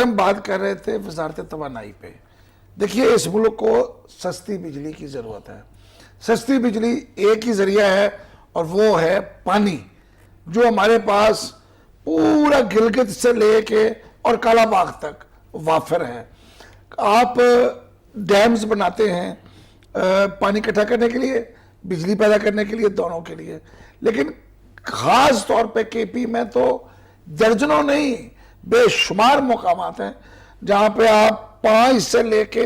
ہم بات کر رہے تھے وزارت توانائی پہ. دیکھیے اس ملک کو سستی بجلی کی ضرورت ہے. سستی بجلی ایک ہی ذریعہ ہے اور وہ ہے پانی, جو ہمارے پاس پورا گلگت سے لے کے اور کالا باغ تک وافر ہے. آپ ڈیمز بناتے ہیں پانی اکٹھا کرنے کے لیے, بجلی پیدا کرنے کے لیے, دونوں کے لیے. لیکن خاص طور پہ کے پی میں تو درجنوں نہیں بے شمار مقامات ہیں جہاں پہ آپ 5 سے لے کے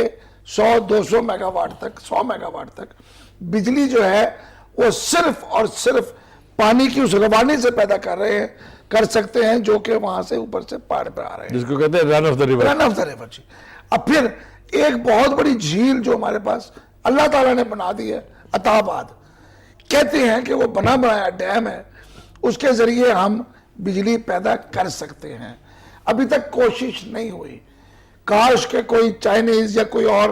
100-200 میگا واٹ تک, 100 میگا واٹ تک بجلی جو ہے وہ صرف اور صرف پانی کی اس روانی سے پیدا کر سکتے ہیں جو کہ وہاں سے اوپر سے پہاڑ پہ آ رہے ہیں, جس کو کہتے ہیں run of the river. Run of the river جی. اب پھر ایک بہت بڑی جھیل جو ہمارے پاس اللہ تعالیٰ نے بنا دی ہے, عطا آباد, کہتے ہیں کہ وہ بنا بنایا ڈیم ہے, اس کے ذریعے ہم بجلی پیدا کر سکتے ہیں. ابھی تک کوشش نہیں ہوئی. کاش کہ کوئی چائنیز یا کوئی اور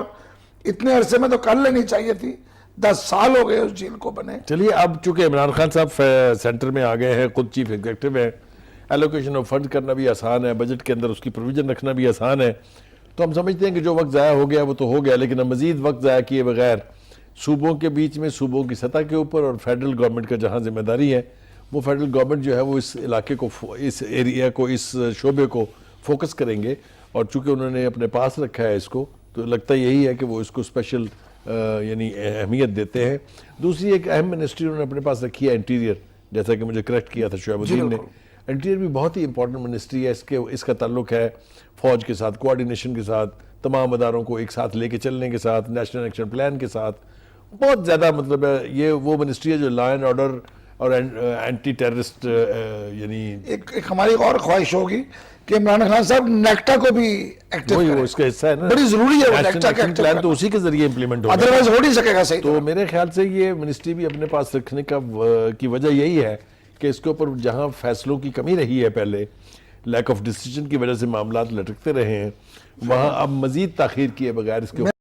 اتنے عرصے میں تو کر لینی چاہیے تھی. 10 سال ہو گئے اس جھیل کو بنے. چلیے اب چونکہ عمران خان صاحب سینٹر میں آ گئے ہیں, خود چیف ایگزیکٹو ہیں, ایلوکیشن آف فنڈ کرنا بھی آسان ہے, بجٹ کے اندر اس کی پروویژن رکھنا بھی آسان ہے, تو ہم سمجھتے ہیں کہ جو وقت ضائع ہو گیا وہ تو ہو گیا, لیکن ہم مزید وقت ضائع کیے بغیر صوبوں کے بیچ میں, صوبوں کی سطح کے اوپر اور فیڈرل گورنمنٹ کا جہاں ذمہ داری ہے, وہ فیڈرل گورنمنٹ جو ہے وہ اس علاقے کو, اس ایریا کو, اس شعبے کو فوکس کریں گے. اور چونکہ انہوں نے اپنے پاس رکھا ہے اس کو, تو لگتا یہی ہے کہ وہ اس کو اسپیشل یعنی اہمیت دیتے ہیں. دوسری ایک اہم منسٹری انہوں نے اپنے پاس رکھی ہے انٹیریئر, جیسا کہ مجھے کریکٹ کیا تھا شعیب الدین نے. انٹیریئر بھی بہت ہی امپورٹنٹ منسٹری ہے. اس کا تعلق ہے فوج کے ساتھ, کوارڈینیشن کے ساتھ, تمام اداروں کو ایک ساتھ لے کے چلنے کے ساتھ, نیشنل ایکشن پلان کے ساتھ. بہت زیادہ مطلب ہے یہ وہ منسٹری ہے جو لا اینڈ آرڈر اور اینٹی ٹیررسٹ یعنی ایک ہماری اور خواہش ہوگی کہ عمران خان صاحب نیکٹا کو بھی ایکٹیو کریں. وہ اس کا حصہ ہے نا, بڑی ضروری ہے وہ نیشنل نیکٹا کا ایکشن ایکٹیو پلان تو کرنا, اسی کے ذریعے امپلیمنٹ ہوگا, ادروائز ہو نہیں سکے گا صحیح. تو میرے خیال سے یہ منسٹری بھی اپنے پاس رکھنے کی وجہ یہی ہے کہ اس کے اوپر جہاں فیصلوں کی کمی رہی ہے پہلے, لیک آف ڈیسیجن کی وجہ سے معاملات لٹکتے رہے ہیں, وہاں اب مزید تاخیر کیے بغیر اس کے